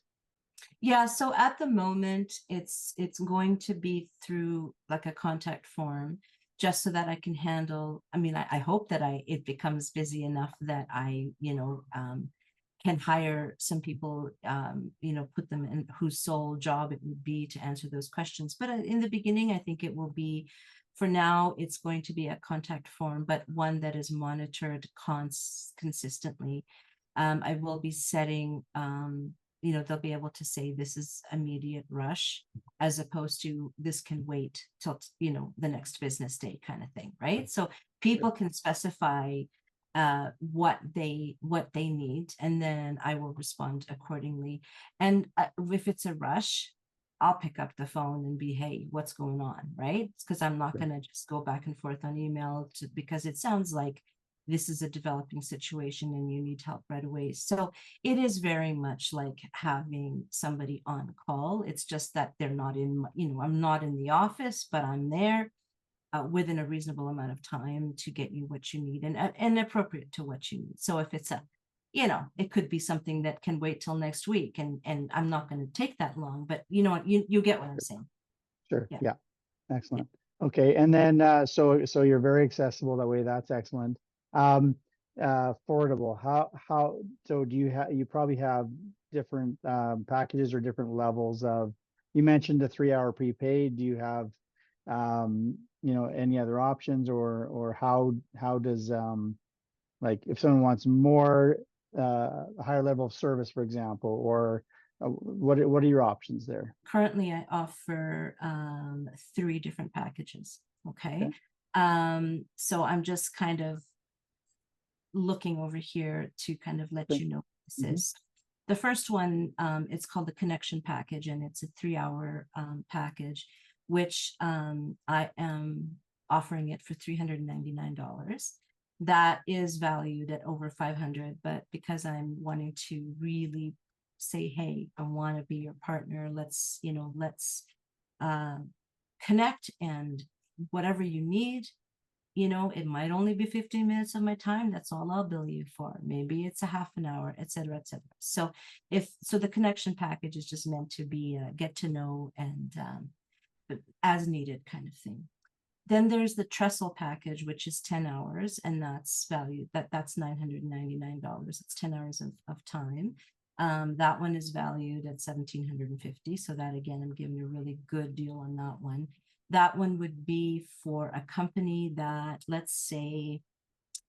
Yeah, so at the moment it's going to be through like a contact form, just so that I can handle. I mean, I hope that it becomes busy enough that I, can hire some people, put them in whose sole job it would be to answer those questions. But in the beginning, I think it will be, for now, it's going to be a contact form, but one that is monitored consistently. I will be setting, they'll be able to say this is immediate rush, as opposed to this can wait till, the next business day kind of thing, right? So people can specify what they need, and then I will respond accordingly. And if it's a rush, I'll pick up the phone and be, hey, what's going on, right? Because I'm not Sure. going to just go back and forth on email because it sounds like this is a developing situation and you need help right away. So it is very much like having somebody on call. It's just that they're not in, I'm not in the office, but I'm there within a reasonable amount of time to get you what you need and appropriate to what you need. So if it's it could be something that can wait till next week, and I'm not going to take that long, but you know what, you get what I'm saying. Sure. Yeah. Yeah. Excellent. Okay. And then, so you're very accessible that way. That's excellent. Affordable. So you probably have different, packages or different levels of, you mentioned the 3 hour prepaid. Do you have, any other options or how does, like if someone wants more, a higher level of service, for example, or what are your options there? Currently I offer 3 different packages. Okay. Okay. So I'm just kind of looking over here to kind of let Okay. you know what this Mhm. is. The first one, it's called the connection package, and it's a 3 hour package, which I am offering it for $399. That is valued at over 500, but because I'm wanting to really say, hey, I want to be your partner, let's uh, connect, and whatever you need, it might only be 15 minutes of my time. That's all I'll bill you for. Maybe it's a half an hour, et cetera, et cetera. So the connection package is just meant to be get to know and as needed kind of thing. Then there's the Trestle package, which is 10 hours, and that's valued that's $999. It's 10 hours of time. That one is valued at $1,750. So that, again, I'm giving you a really good deal on that one. That one would be for a company that, let's say,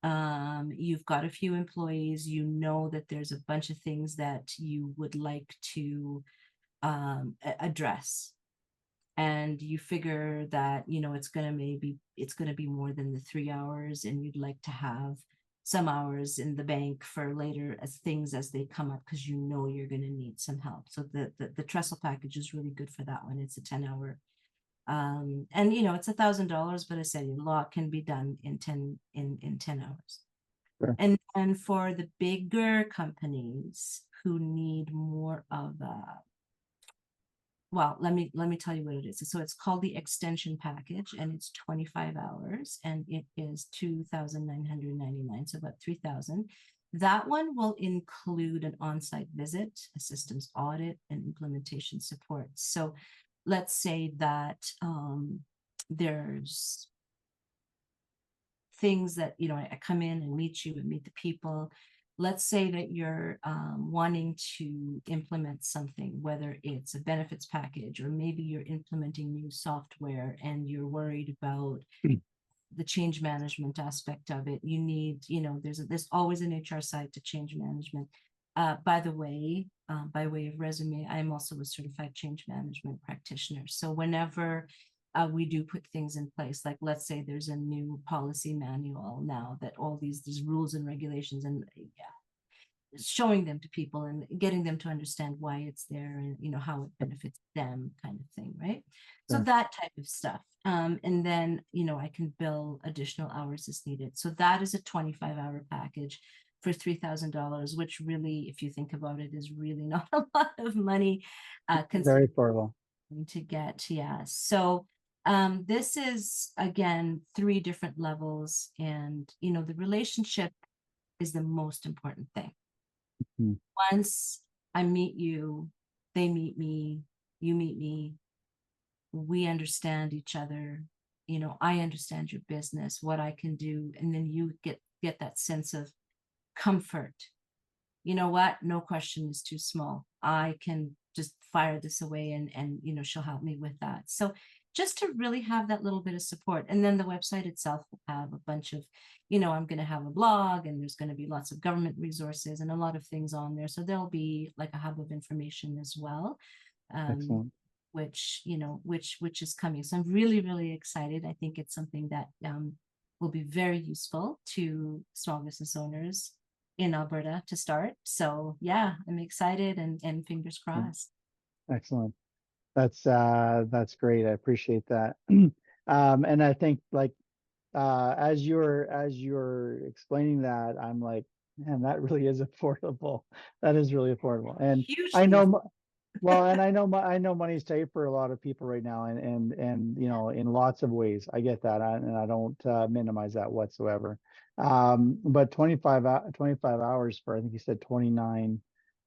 you've got a few employees, that there's a bunch of things that you would like to address, and you figure that it's going to be more than the 3 hours, and you'd like to have some hours in the bank for later as things as they come up, because you're going to need some help. So the Trestle package is really good for that one. It's a 10 hour, and it's $1,000, but I said a lot can be done in 10 hours. Sure. And for the bigger companies who need more of a, well, let me tell you what it is. So it's called the extension package, and it's 25 hours, and it is $2,999, so about 3,000. That one will include an on-site visit, a systems audit, and implementation support. So let's say that there's things that I come in and meet you and meet the people. Let's say that you're wanting to implement something, whether it's a benefits package, or maybe you're implementing new software and you're worried about the change management aspect of it. You need, there's always an HR side to change management. By the way, by way of resume, I'm also a certified change management practitioner. So whenever we do put things in place, like let's say there's a new policy manual now that all these rules and regulations, and showing them to people and getting them to understand why it's there, and how it benefits them, kind of thing, right? So Sure. that type of stuff. And then I can bill additional hours as needed. So that is a 25-hour package for $3,000, which really, if you think about it, is really not a lot of money Very considering affordable. to get. Yeah. So this is, again, 3 different levels, and the relationship is the most important thing. Mhm. Once I meet you, they meet me, you meet me, we understand each other, I understand your business, what I can do, and then you get that sense of comfort. You know what? No question is too small. I can just fire this away, and she'll help me with that. So just to really have that little bit of support. And then the website itself will have a bunch of, I'm going to have a blog, and there's going to be lots of government resources and a lot of things on there. So there'll be like a hub of information as well. Excellent. Which is coming. So I'm really, really excited. I think it's something that will be very useful to small business owners in Alberta to start. So yeah, I'm excited, and fingers crossed. Excellent. That's great. I appreciate that. And I think like as you're explaining that, I'm like, man, that really is affordable. That is really affordable. And I Hugely. know, well, and I know money's tight for a lot of people right now, and you know, in lots of ways. I get that, and I don't minimize that whatsoever. But 25 hours for, I think you said 29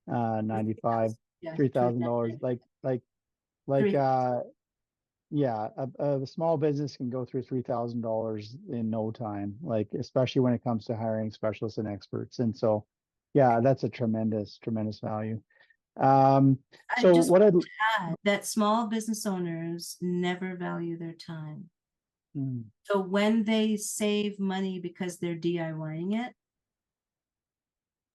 95, Yeah, $3,000, like three. yeah, a small business can go through $3,000 in no time, like especially when it comes to hiring specialists and experts. And so, yeah, that's a tremendous value. Um, I so just what want I'd, to add that small business owners never value their time. mm, So when they save money because they're DIYing it,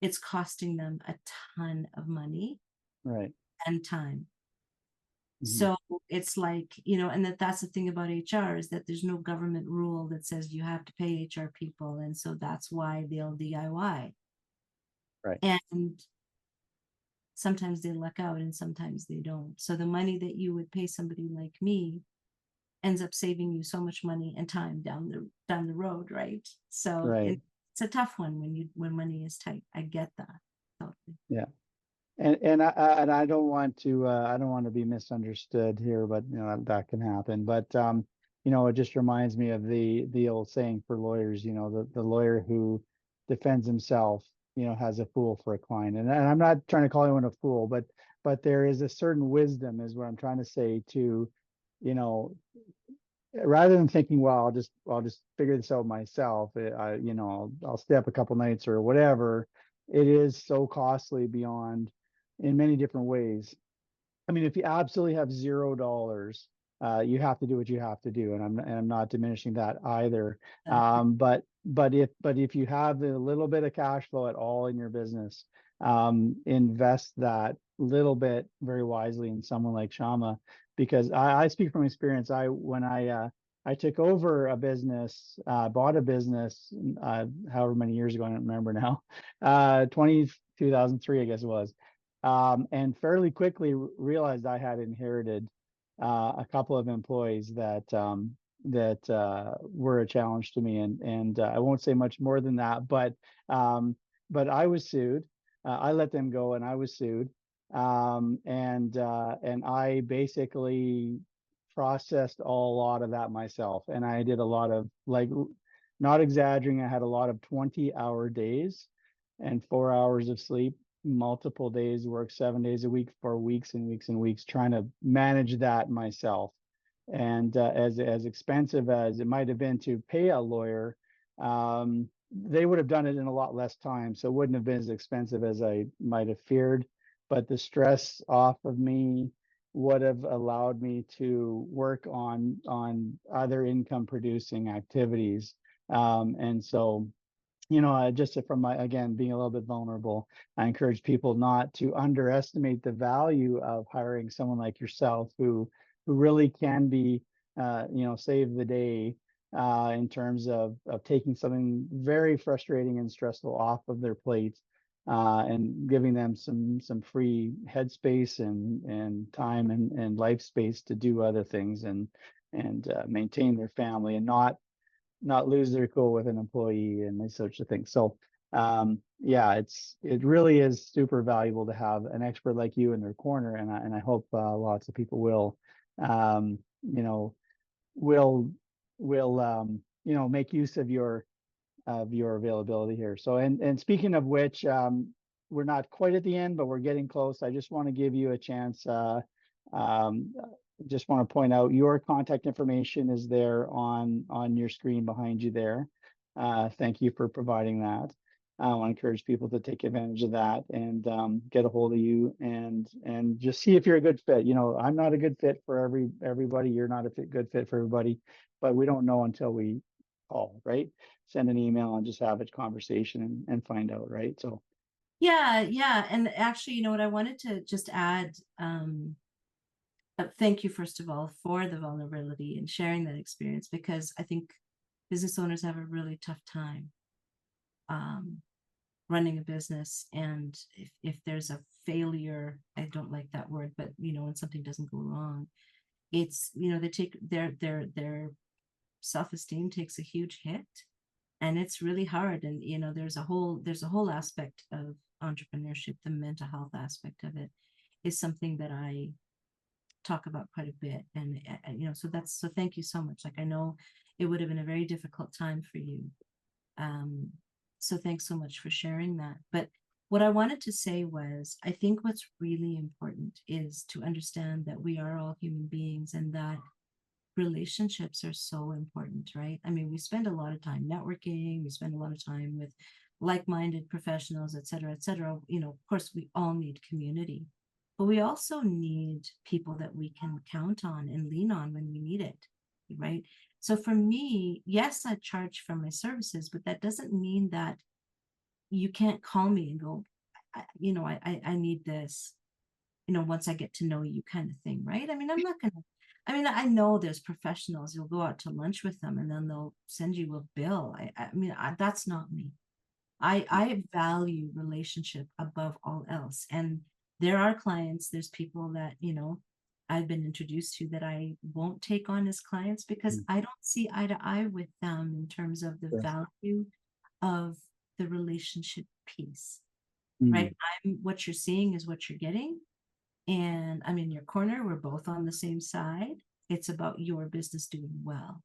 it's costing them a ton of money right, and time. mhm, So it's like, and that's the thing about HR is that there's no government rule that says you have to pay HR people. And so that's why they'll DIY. right, And sometimes they luck out and sometimes they don't. So the money that you would pay somebody like me ends up saving you so much money and time down the road, right? So right, it's a tough one when money is tight. I get that. Totally. yeah. And I don't want to be misunderstood here, but you know that can happen. But you know, it just reminds me of the old saying for lawyers, you know, the lawyer who defends himself, you know, has a fool for a client. And I'm not trying to call anyone a fool, but there is a certain wisdom, is what I'm trying to say, to, you know, rather than thinking, well, I'll just figure this out myself. You know, I'll stay up a couple nights or whatever. It is so costly beyond, in many different ways. I mean, if you absolutely have $0, you have to do what you have to do, and I'm not diminishing that either. But if you have a little bit of cash flow at all in your business, invest that little bit very wisely in someone like Shama, because I speak from experience. I took over a business, bought a business, however many years ago, I don't remember now, 2003, I guess it was, and fairly quickly realized I had inherited a couple of employees that were a challenge to me, and I won't say much more than that. But I was sued. I let them go, and I was sued. And I basically processed a lot of that myself, and I did a lot of, like, not exaggerating, I had a lot of 20-hour days and 4 hours of sleep, multiple days work, 7 days a week for weeks and weeks and weeks, trying to manage that myself. And as expensive as it might have been to pay a lawyer, they would have done it in a lot less time, so it wouldn't have been as expensive as I might have feared. But the stress off of me would have allowed me to work on other income producing activities. And so, you know, just from my, again, being a little bit vulnerable, I encourage people not to underestimate the value of hiring someone like yourself, who really can be, you know, save the day, in terms of taking something very frustrating and stressful off of their plate, and giving them some free headspace and time and life space to do other things, and maintain their family, and not lose their cool with an employee and these sorts of things. So, yeah, it really is super valuable to have an expert like you in their corner, and I hope lots of people you know, will you know, make use of your availability here. So, and speaking of which, we're not quite at the end, but we're getting close. I just want to give you a chance. Um, just want to point out your contact information is there on your screen behind you there. Thank you for providing that. I want to encourage people to take advantage of that, and get a hold of you, and just see if you're a good fit. You know, I'm not a good fit for everybody. You're not a good fit for everybody, but we don't know until we call, right? Send an email and just have a conversation, and find out, right? So, Yeah. And actually, you know what, I wanted to just add, thank you, first of all, for the vulnerability and sharing that experience, because I think business owners have a really tough time. Um, running a business, and if there's a failure, I don't like that word, but when something doesn't go wrong, it's they take their self-esteem takes a huge hit, and it's really hard. And there's a whole aspect of entrepreneurship. The mental health aspect of it is something that I talk about quite a bit. And so thank you so much. Like, I know it would have been a very difficult time for you. So thanks so much for sharing that. But what I wanted to say was, I think what's really important is to understand that we are all human beings, and that relationships are so important, right? I mean, we spend a lot of time networking, we spend a lot of time with like-minded professionals, et cetera, et cetera. Of course, we all need community, but we also need people that we can count on and lean on when we need it, right? So for me, yes, I charge for my services, but that doesn't mean that you can't call me and go, I need this, once I get to know you, kind of thing, right? I mean, I'm not gonna, I mean, I know there's professionals, you'll go out to lunch with them and then they'll send you a bill. That's not me. I value relationship above all else. And there are clients, there's people that, I've been introduced to, that I won't take on as clients because I don't see eye to eye with them in terms of the Sure. value of the relationship piece, Mm. right? What you're seeing is what you're getting. And I'm in your corner. We're both on the same side. It's about your business doing well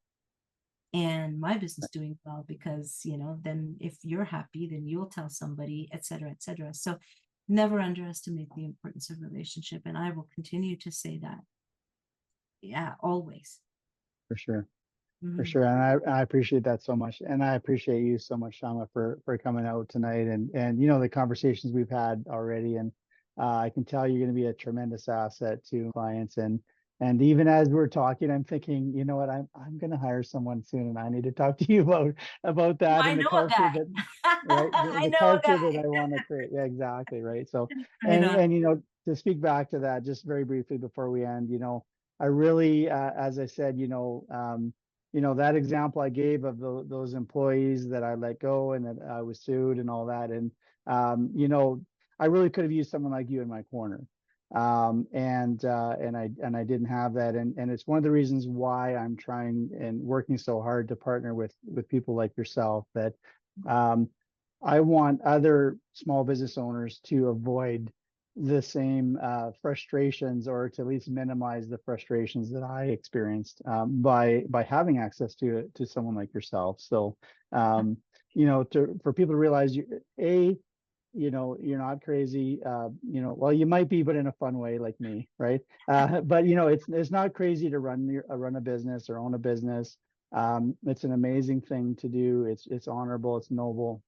and my business doing well, because, then if you're happy, then you'll tell somebody, et cetera, et cetera. So never underestimate the importance of relationship. And I will continue to say that. Yeah, always. For sure. For Mhm. sure. And I appreciate that so much. And I appreciate you so much, Shama, for coming out tonight, and the conversations we've had already. And I can tell you're going to be a tremendous asset to clients. And even as we're talking, I'm thinking, you know what, I'm going to hire someone soon, and I need to talk to you about that I and the know a culture guy. that, right, I the know a culture that guy. I want to create. Yeah, exactly. Right. So, Right on. and to speak back to that just very briefly before we end, I really, as I said, that example I gave of those employees that I let go and that I was sued and all that. And, I really could have used someone like you in my corner. And I didn't have that. And it's one of the reasons why I'm trying and working so hard to partner with people like yourself, that, um, I want other small business owners to avoid the same frustrations, or to at least minimize the frustrations that I experienced, by having access to someone like yourself. So, for people to realize you're not crazy. Well, you might be, but in a fun way, like me, right? But it's not crazy to run a business or own a business. It's an amazing thing to do. It's honorable. It's noble.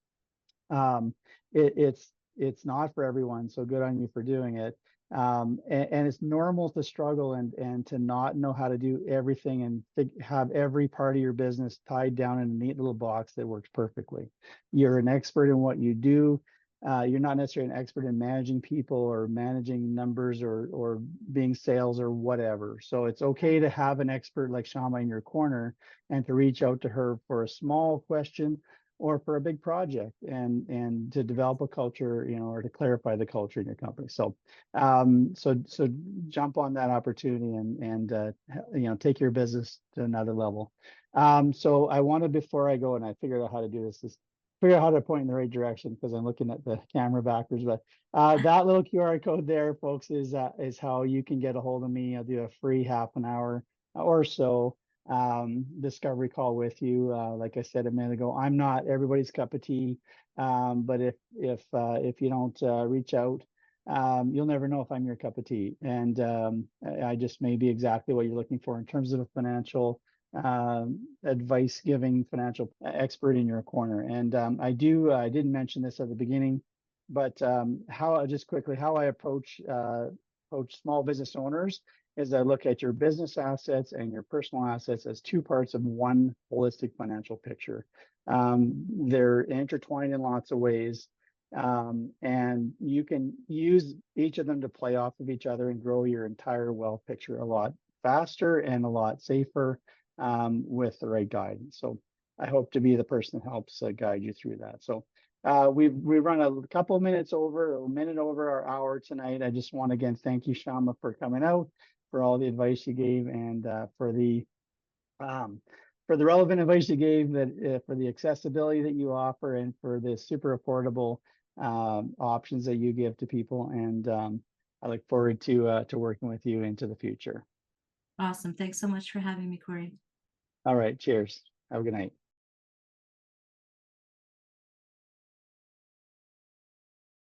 um, it's not for everyone, so good on you for doing it. And it's normal to struggle and to not know how to do everything, and have every part of your business tied down in a neat little box that works perfectly. You're an expert in what you do. You're not necessarily an expert in managing people or managing numbers, or being sales or whatever. So it's okay to have an expert like Shama in your corner, and to reach out to her for a small question or for a big project, and to develop a culture, or to clarify the culture in your company. So jump on that opportunity, and take your business to another level. So I wanted, before I go, and I figured out how to do this, is figure out how to point in the right direction, because I'm looking at the camera backwards. But that little QR code there, folks, is how you can get a hold of me. I'll do a free half an hour or so discovery call with you. Like I said a minute ago, I'm not everybody's cup of tea. But if you don't reach out, you'll never know if I'm your cup of tea. And I just may be exactly what you're looking for in terms of a financial advice giving financial expert in your corner. And I didn't mention this at the beginning, but just quickly, how I approach small business owners is I look at your business assets and your personal assets as two parts of one holistic financial picture. They're intertwined in lots of ways. And you can use each of them to play off of each other and grow your entire wealth picture a lot faster and a lot safer, with the right guidance. So I hope to be the person that helps guide you through that. So We run a couple minutes over, a minute over our hour tonight. I just want to again thank you, Shama, for coming out, for all the advice you gave, and um, for the relevant advice you gave, that for the accessibility that you offer, and for the super affordable options that you give to people. And I look forward to working with you into the future. Awesome. Thanks so much for having me, Cory. All right, cheers. Have a good night.